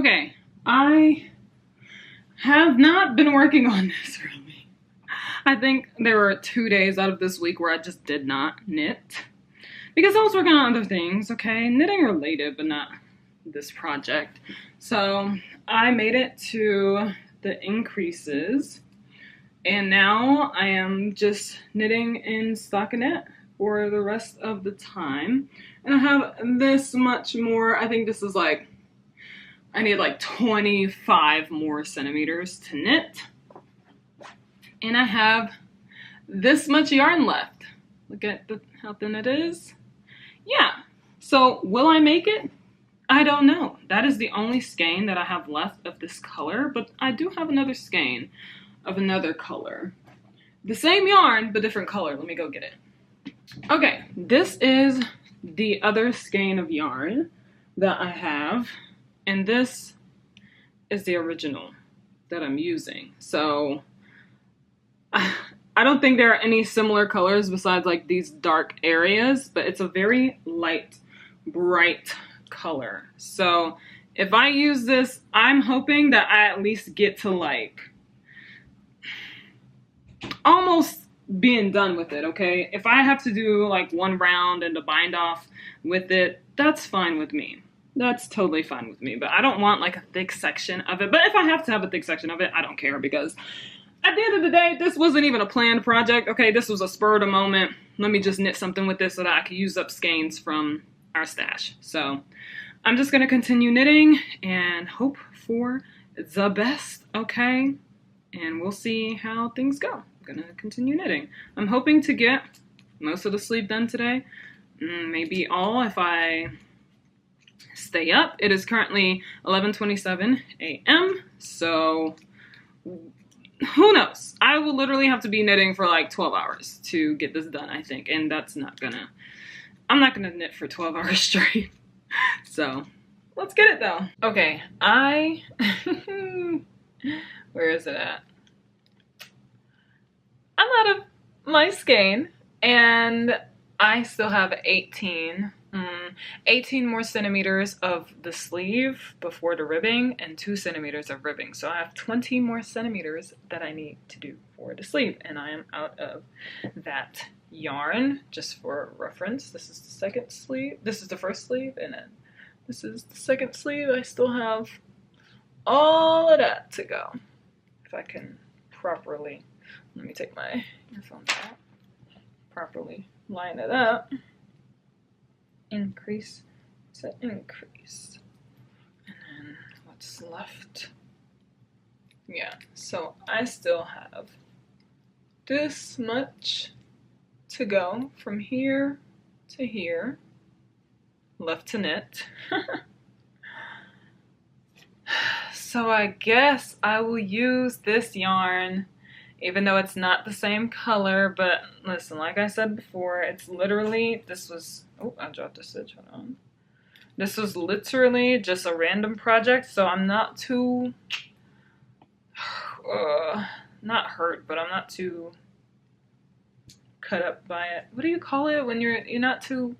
Okay, I have not been working on this really. I think there were 2 days out of this week where I just did not knit because I was working on other things, okay? Knitting related, but not this project. So I made it to the increases and now I am just knitting in stockinette for the rest of the time. And I have this much more. I think this is like, I need like 25 more centimeters to knit. And I have this much yarn left. Look at how thin it is. Yeah. So will I make it? I don't know. That is the only skein that I have left of this color, but I do have another skein of another color. The same yarn, but different color. Let me go get it. Okay, this is the other skein of yarn that I have. And this is the original that I'm using. So I don't think there are any similar colors besides like these dark areas, but it's a very light, bright color. So if I use this, I'm hoping that I at least get to like almost being done with it, okay? If I have to do like one round and to bind off with it, that's fine with me. That's totally fine with me, but I don't want like a thick section of it. But if I have to have a thick section of it, I don't care because at the end of the day, this wasn't even a planned project. Okay, this was a spur of the moment. Let me just knit something with this so that I could use up skeins from our stash. So I'm just gonna continue knitting and hope for the best, okay? And we'll see how things go. I'm gonna continue knitting. I'm hoping to get most of the sleeve done today. Maybe all if I stay up. It is currently 11:27 a.m. So who knows? I will literally have to be knitting for like 12 hours to get this done, I think. And that's not gonna, I'm not gonna knit for 12 hours straight. So let's get it though. Okay, where is it at? I'm out of my skein and I still have 18 more centimeters of the sleeve before the ribbing and 2 centimeters of ribbing. So I have 20 more centimeters that I need to do for the sleeve and I am out of that yarn. Just for reference, this is the second sleeve, this is the first sleeve, and then this is the second sleeve. I still have all of that to go. If I can properly, let me take my earphones out, properly line it up. Increase, set increase, and then what's left? Yeah, so I still have this much to go from here to here, left to knit. So I guess I will use this yarn, even though it's not the same color, but listen, like I said before, it's literally, this was, oh, I dropped a stitch, hold on. This was literally just a random project, so I'm not too, not hurt, but I'm not too cut up by it. What do you call it when you're not too,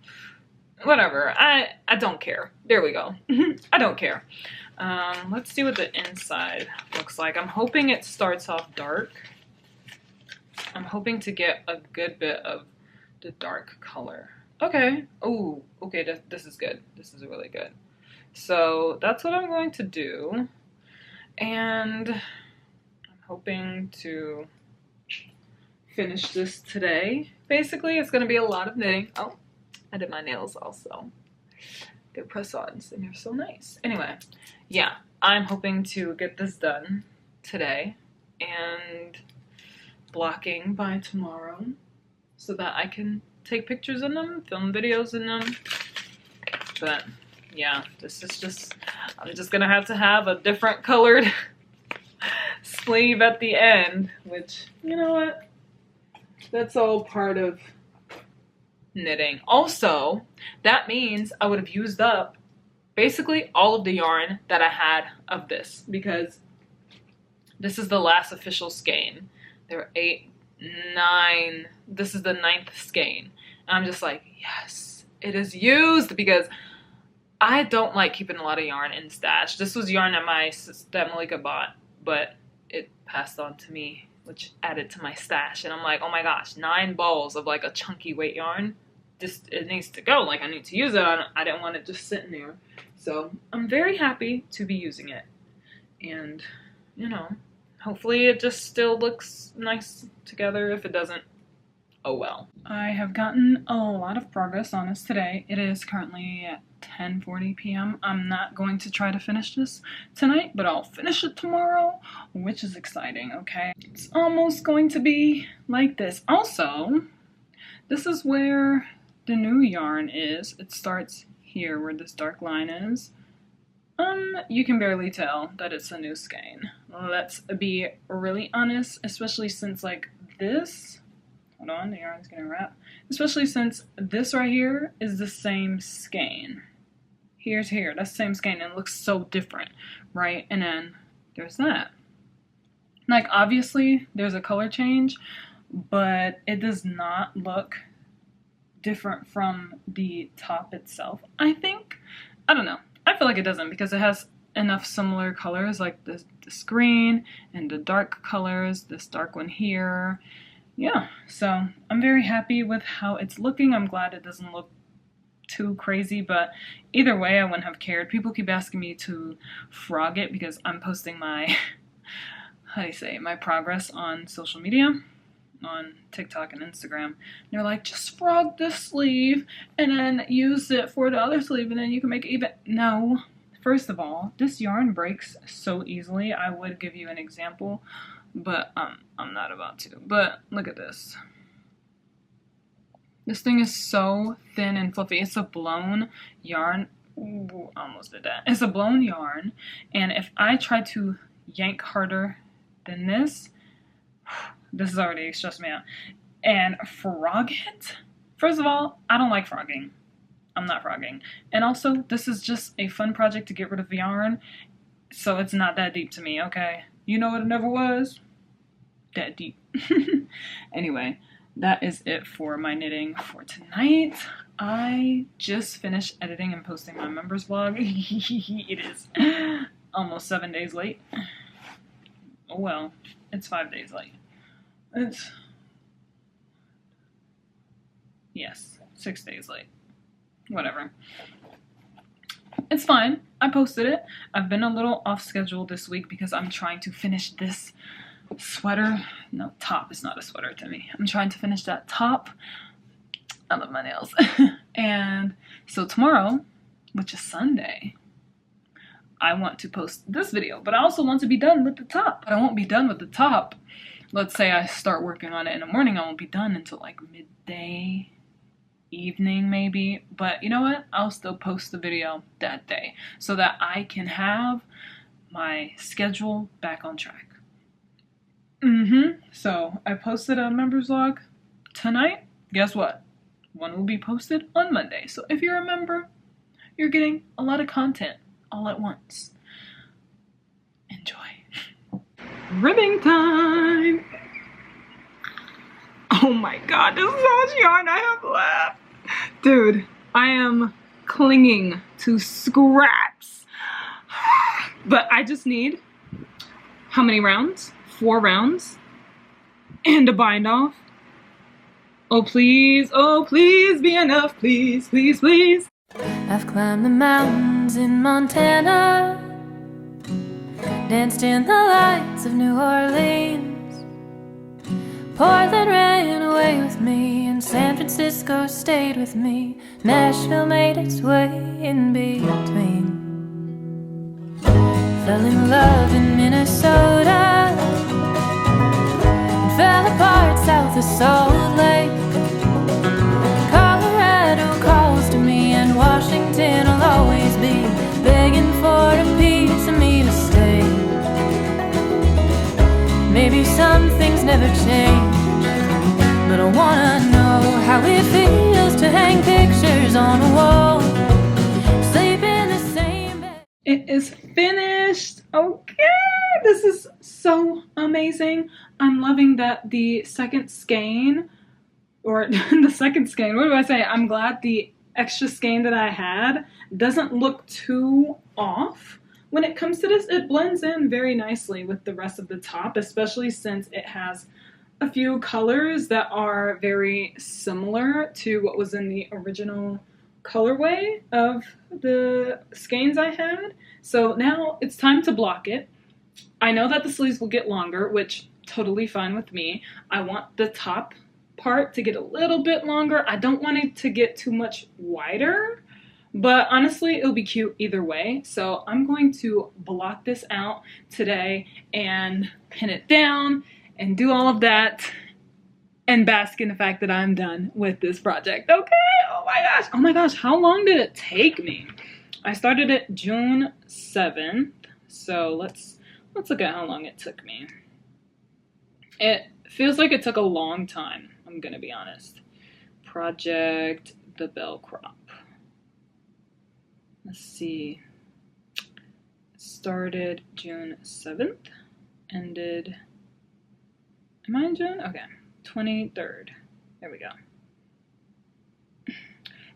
whatever, I don't care. There we go. I don't care. Let's see what the inside looks like. I'm hoping it starts off dark. I'm hoping to get a good bit of the dark color. Okay. Oh, okay, this is good. This is really good. So that's what I'm going to do. And I'm hoping to finish this today. Basically, it's going to be a lot of knitting. Oh, I did my nails also. They're press-ons and they're so nice. Anyway, yeah, I'm hoping to get this done today and blocking by tomorrow so that I can take pictures in them, film videos in them. But yeah, this is just, I'm just gonna have to have a different colored sleeve at the end, which, you know what, that's all part of knitting. Also, that means I would have used up basically all of the yarn that I had of this, because this is the last official skein. There are 8, 9, this is the 9th skein. And I'm just like, yes, it is used, because I don't like keeping a lot of yarn in stash. This was yarn that Malika bought, but it passed on to me, which added to my stash. And I'm like, oh my gosh, 9 balls of like a chunky weight yarn. It needs to go. Like, I need to use it. I didn't want it just sitting there. So I'm very happy to be using it. And, you know, hopefully it just still looks nice together. If it doesn't, oh well. I have gotten a lot of progress on this today. It is currently at 10:40 p.m. I'm not going to try to finish this tonight, but I'll finish it tomorrow, which is exciting, okay? It's almost going to be like this. Also, this is where the new yarn is. It starts here where this dark line is. You can barely tell that it's a new skein. Let's be really honest, especially since like this, hold on, the yarn's gonna wrap. Especially since this right here is the same skein. Here's here, that's the same skein, and it looks so different, right? And then there's that. Like, obviously there's a color change, but it does not look different from the top itself, I think. I don't know. I feel like it doesn't, because it has enough similar colors, like this green and the dark colors, this dark one here. Yeah, so I'm very happy with how it's looking. I'm glad it doesn't look too crazy, but either way, I wouldn't have cared. People keep asking me to frog it because I'm posting my, how do you say, my progress on social media, on TikTok and Instagram. They're like, just frog this sleeve and then use it for the other sleeve and then you can make it even. No. First of all, this yarn breaks so easily. I would give you an example, but I'm not about to. But look at this. This thing is so thin and fluffy. It's a blown yarn. Ooh, almost did that. It's a blown yarn, and if I try to yank harder than this is already stressed me out. And frog it? First of all, I don't like frogging. I'm not frogging. And also, this is just a fun project to get rid of yarn, so it's not that deep to me, okay? You know what it never was? That deep. Anyway, that is it for my knitting for tonight. I just finished editing and posting my members vlog. It is almost 7 days late. Oh well, it's 5 days late. Yes, 6 days late. Whatever. It's fine. I posted it. I've been a little off schedule this week because I'm trying to finish this sweater. No, top is not a sweater to me. I'm trying to finish that top. I love my nails. And so tomorrow, which is Sunday, I want to post this video, but I also want to be done with the top. But I won't be done with the top. Let's say I start working on it in the morning, I won't be done until like midday, evening maybe. But you know what? I'll still post the video that day so that I can have my schedule back on track. So I posted a members vlog tonight. Guess what? One will be posted on Monday. So if you're a member, you're getting a lot of content all at once. Enjoy. Ribbing time! Oh my god, this is how much yarn I have left. Dude, I am clinging to scraps. But I just need, how many rounds? 4 rounds. And a bind off. Oh please be enough, please, please, please. I've climbed the mountains in Montana, danced in the lights of New Orleans. Portland ran away with me, and San Francisco stayed with me. Nashville made its way in between. Fell in love in Minnesota, and fell apart south of Salt Lake. Colorado calls to me, and Washington will always be begging for a piece of me to stay. Maybe some things never change, but I wanna know how it feels to hang pictures on a wall, sleep in the same bed. It is finished. Okay, this is so amazing. I'm loving that the second skein, or the second skein, what do I say? I'm glad the extra skein that I had doesn't look too off. When it comes to this, it blends in very nicely with the rest of the top, especially since it has a few colors that are very similar to what was in the original colorway of the skeins I had. So now it's time to block it. I know that the sleeves will get longer, which totally fine with me. I want the top part to get a little bit longer. I don't want it to get too much wider, but honestly, it'll be cute either way. So I'm going to block this out today and pin it down and do all of that and bask in the fact that I'm done with this project. Okay, oh my gosh, how long did it take me? I started it June 7th, so let's look at how long it took me. It feels like it took a long time, I'm gonna be honest. Project the bell crop. Let's see. Started June 7th, ended, am I in June? Okay, 23rd. There we go.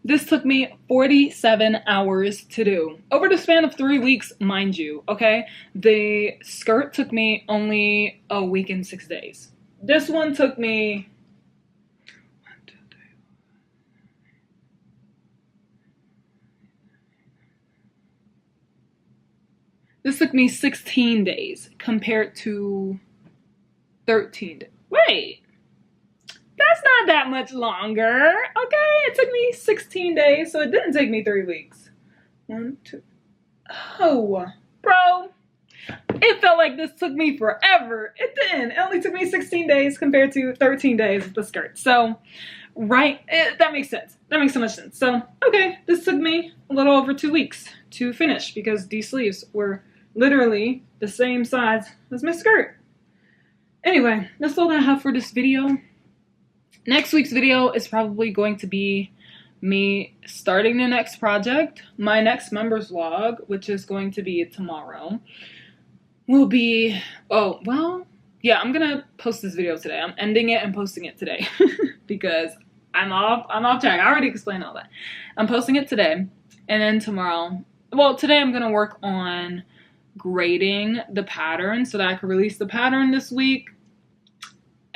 This took me 47 hours to do. Over the span of 3 weeks, mind you, okay? The skirt took me only a week and 6 days. This one took me... This took me 16 days compared to 13 days. Wait! That's not that much longer, okay? It took me 16 days, so it didn't take me 3 weeks. 1, 2... Oh, bro. It felt like this took me forever. It didn't. It only took me 16 days compared to 13 days with the skirt. So, right, that makes sense. That makes so much sense. So, okay, this took me a little over 2 weeks to finish because these sleeves were literally the same size as my skirt. Anyway, that's all I have for this video. Next week's video is probably going to be me starting the next project. My next members vlog, which is going to be tomorrow, will be, oh, well, yeah, I'm gonna post this video today. I'm ending it and posting it today because I'm off track. I already explained all that. I'm posting it today, and then tomorrow, well, today I'm gonna work on grading the pattern so that I can release the pattern this week.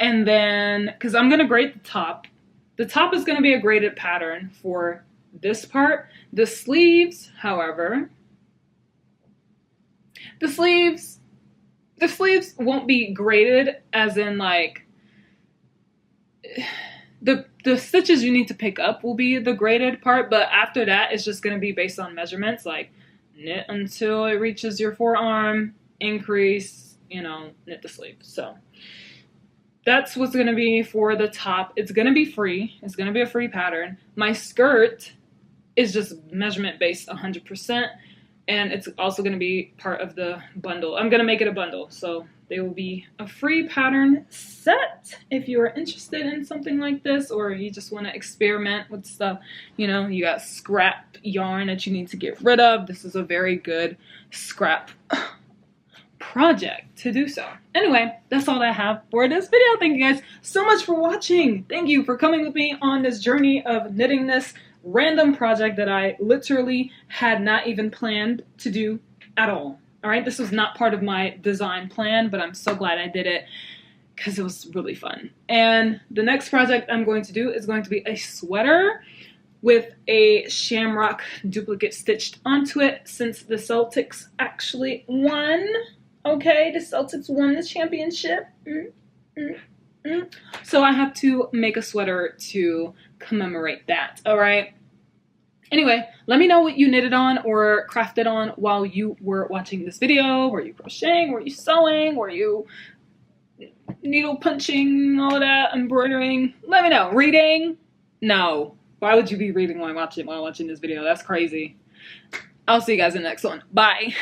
And then, because I'm going to grade the top. The top is going to be a graded pattern for this part. The sleeves, however, the sleeves won't be graded as in like, the stitches you need to pick up will be the graded part, but after that, it's just going to be based on measurements, like knit until it reaches your forearm, increase, you know, knit the sleeve. So that's what's going to be for the top. It's going to be free. It's going to be a free pattern. My skirt is just measurement based 100%. And it's also going to be part of the bundle. I'm going to make it a bundle. So they will be a free pattern set if you are interested in something like this. Or you just want to experiment with stuff. You know, you got scrap yarn that you need to get rid of. This is a very good scrap project to do so. Anyway, that's all I have for this video. Thank you guys so much for watching. Thank you for coming with me on this journey of knitting this random project that I literally had not even planned to do at all. Alright, this was not part of my design plan, but I'm so glad I did it because it was really fun. And the next project I'm going to do is going to be a sweater with a shamrock duplicate stitched onto it since the Celtics actually won. Okay, the Celtics won the championship. So I have to make a sweater to commemorate that, alright? Anyway, let me know what you knitted on or crafted on while you were watching this video. Were you crocheting? Were you sewing? Were you needle punching? All of that? Embroidering? Let me know. Reading? No. Why would you be reading while watching this video? That's crazy. I'll see you guys in the next one. Bye.